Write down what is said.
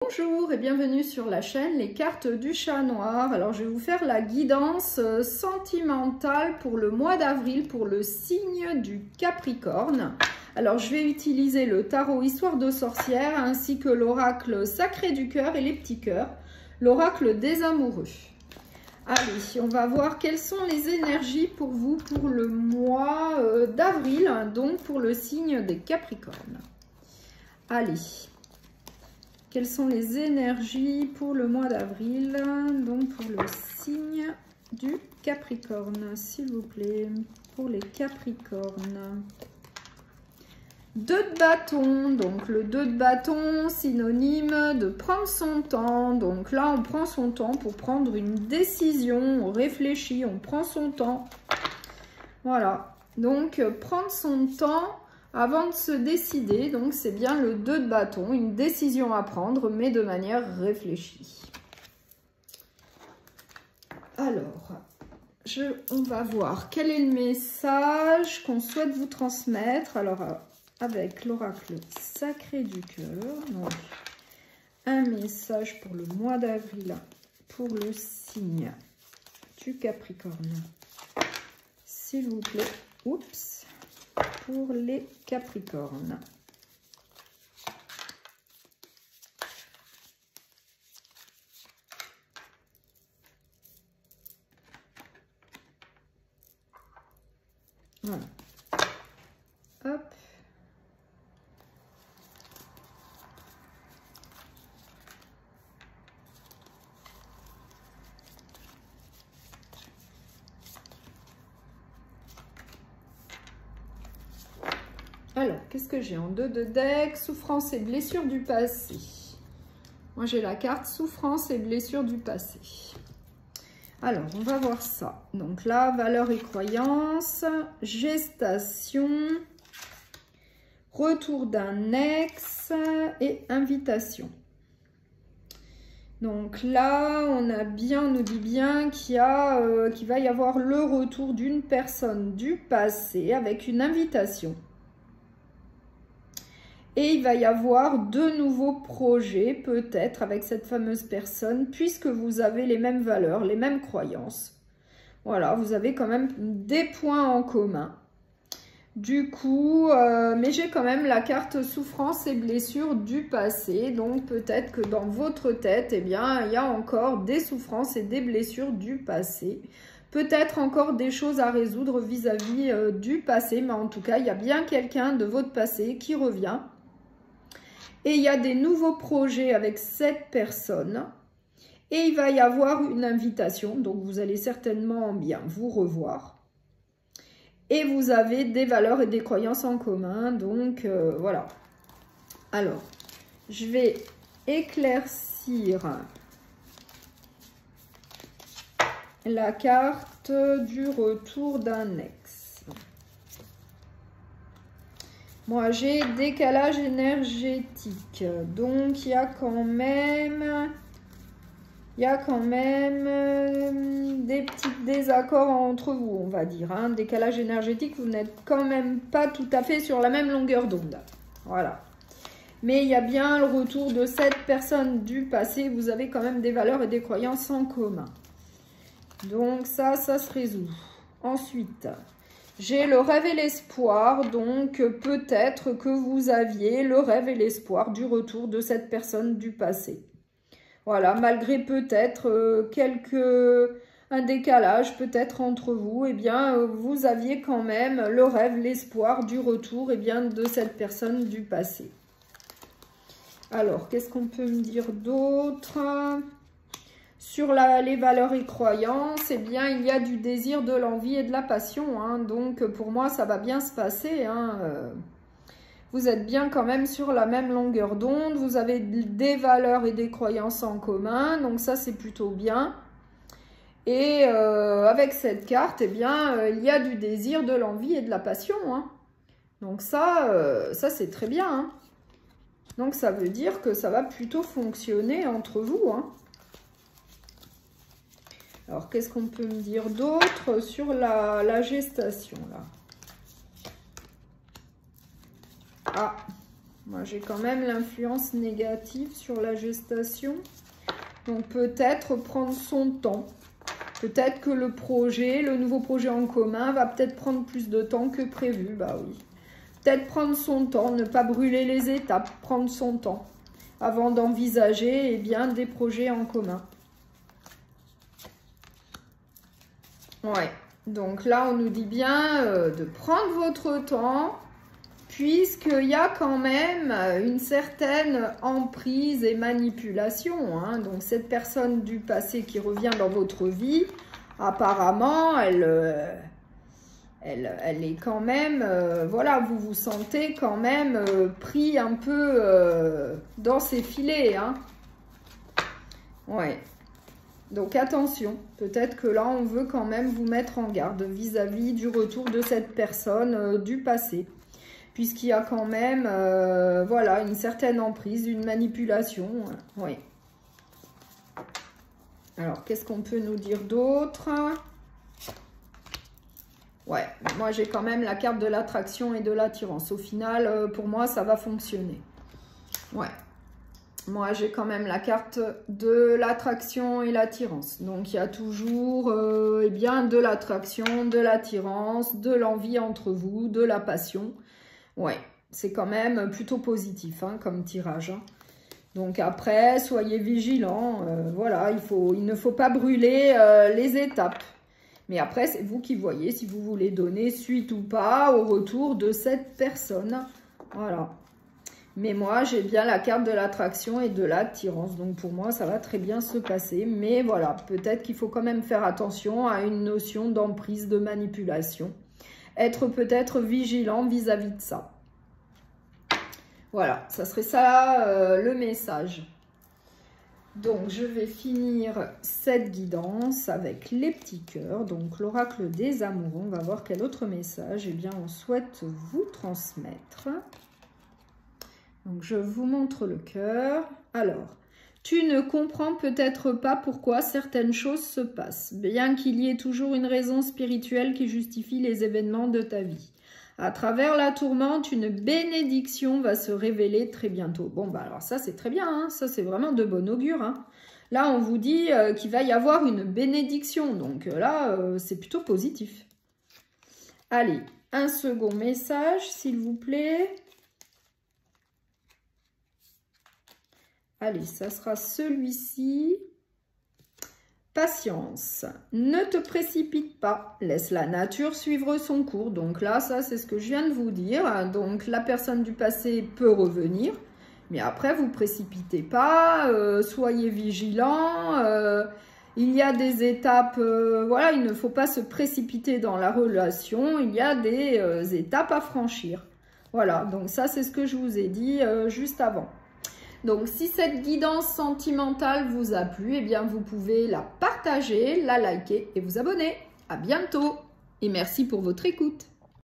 Bonjour et bienvenue sur la chaîne Les Cartes du Chat Noir. Alors je vais vous faire la guidance sentimentale pour le mois d'avril pour le signe du Capricorne. Alors je vais utiliser le tarot Histoire de sorcière ainsi que l'oracle Sacré du cœur et les petits cœurs, l'oracle des amoureux. Allez, on va voir quelles sont les énergies pour vous pour le mois d'avril, donc pour le signe des Capricornes. Allez. Quelles sont les énergies pour le mois d'avril, donc pour le signe du Capricorne, s'il vous plaît, pour les Capricornes. 2 de bâton, donc le 2 de bâton, synonyme de prendre son temps. Donc là, on prend son temps pour prendre une décision, on réfléchit, on prend son temps. Voilà, donc prendre son temps avant de se décider, donc c'est bien le 2 de bâton, une décision à prendre, mais de manière réfléchie. Alors, on va voir quel est le message qu'on souhaite vous transmettre. Alors, avec l'oracle Sacré du cœur, donc un message pour le mois d'avril, pour le signe du Capricorne. S'il vous plaît, oups. Pour les Capricornes. Voilà. Hop. Alors, qu'est-ce que j'ai en 2 de deck? Souffrance et blessures du passé. Moi, j'ai la carte souffrance et blessures du passé. Alors, on va voir ça. Donc là, valeurs et croyances, gestation, retour d'un ex et invitation. Donc là, on nous dit bien qu'il va y avoir le retour d'une personne du passé avec une invitation. Et il va y avoir de nouveaux projets, peut-être, avec cette fameuse personne, puisque vous avez les mêmes valeurs, les mêmes croyances. Voilà, vous avez quand même des points en commun. Du coup, mais j'ai quand même la carte souffrance et blessures du passé. Donc, peut-être que dans votre tête, eh bien, il y a encore des souffrances et des blessures du passé. Peut-être encore des choses à résoudre vis-à-vis du passé. Mais en tout cas, il y a bien quelqu'un de votre passé qui revient. Et il y a des nouveaux projets avec cette personne. Et il va y avoir une invitation. Donc, vous allez certainement bien vous revoir. Et vous avez des valeurs et des croyances en commun. Donc, voilà. Alors, je vais éclaircir la carte du retour d'un ex. Moi, j'ai décalage énergétique. Donc, il y a quand même des petits désaccords entre vous, on va dire. Hein. Décalage énergétique, vous n'êtes quand même pas tout à fait sur la même longueur d'onde. Voilà. Mais il y a bien le retour de cette personne du passé. Vous avez quand même des valeurs et des croyances en commun. Donc, ça se résout. Ensuite, j'ai le rêve et l'espoir. Donc, peut-être que vous aviez le rêve et l'espoir du retour de cette personne du passé. Voilà, malgré peut-être un décalage peut-être entre vous, eh bien, vous aviez quand même le rêve, l'espoir du retour de cette personne du passé. Alors, qu'est-ce qu'on peut me dire d'autre? Sur les valeurs et croyances, eh bien, il y a du désir, de l'envie et de la passion. Hein, donc, pour moi, ça va bien se passer. Vous êtes bien quand même sur la même longueur d'onde. Vous avez des valeurs et des croyances en commun. Donc, ça, c'est plutôt bien. Et avec cette carte, eh bien, il y a du désir, de l'envie et de la passion. Hein. Donc, ça c'est très bien. Hein. Donc, ça veut dire que ça va plutôt fonctionner entre vous. Hein. Alors, qu'est-ce qu'on peut me dire d'autre sur la gestation, là? Ah, Moi, j'ai quand même l'influence négative sur la gestation. Donc, peut-être prendre son temps. Peut-être que le nouveau projet en commun va peut-être prendre plus de temps que prévu. Bah oui. Peut-être prendre son temps, ne pas brûler les étapes, prendre son temps avant d'envisager des projets en commun. Ouais. Donc là, on nous dit bien de prendre votre temps, puisqu'il y a quand même une certaine emprise et manipulation. Hein. Donc cette personne du passé qui revient dans votre vie, apparemment, elle est quand même, voilà, vous vous sentez quand même pris un peu dans ses filets. Hein. Ouais. Donc attention, peut-être que là, on veut quand même vous mettre en garde vis-à-vis du retour de cette personne du passé. Puisqu'il y a quand même, voilà, une certaine emprise, une manipulation. Oui. Alors, qu'est-ce qu'on peut nous dire d'autre? Ouais, moi, j'ai quand même la carte de l'attraction et de l'attirance. Au final, pour moi, ça va fonctionner. Ouais. Moi, j'ai quand même la carte de l'attraction et l'attirance. Donc, il y a toujours de l'attraction, de l'attirance, de l'envie entre vous, de la passion. Ouais, c'est quand même plutôt positif hein, comme tirage. Hein. Donc, après, soyez vigilants. Voilà, il ne faut pas brûler les étapes. Mais après, c'est vous qui voyez si vous voulez donner suite ou pas au retour de cette personne. Voilà. Mais moi, j'ai bien la carte de l'attraction et de l'attirance. Donc, pour moi, ça va très bien se passer. Mais voilà, peut-être qu'il faut quand même faire attention à une notion d'emprise, de manipulation. Être peut-être vigilant vis-à-vis de ça. Voilà, ça serait ça le message. Donc, je vais finir cette guidance avec les petits cœurs. Donc, l'oracle des amoureux. On va voir quel autre message on souhaite vous transmettre. Donc, je vous montre le cœur. Alors, tu ne comprends peut-être pas pourquoi certaines choses se passent, bien qu'il y ait toujours une raison spirituelle qui justifie les événements de ta vie. À travers la tourmente, une bénédiction va se révéler très bientôt. Bon, bah alors ça, c'est très bien. Hein, ça, c'est vraiment de bon augure. Hein. Là, on vous dit qu'il va y avoir une bénédiction. Donc là, c'est plutôt positif. Allez, un second message, s'il vous plaît. Allez, ça sera celui-ci. Patience. Ne te précipite pas. Laisse la nature suivre son cours. Donc là, ça, c'est ce que je viens de vous dire. Donc, la personne du passé peut revenir. Mais après, vous ne précipitez pas. Soyez vigilants. Il y a des étapes. Voilà, il ne faut pas se précipiter dans la relation. Il y a des étapes à franchir. Voilà, donc ça, c'est ce que je vous ai dit juste avant. Donc, si cette guidance sentimentale vous a plu, eh bien, vous pouvez la partager, la liker et vous abonner. À bientôt et merci pour votre écoute.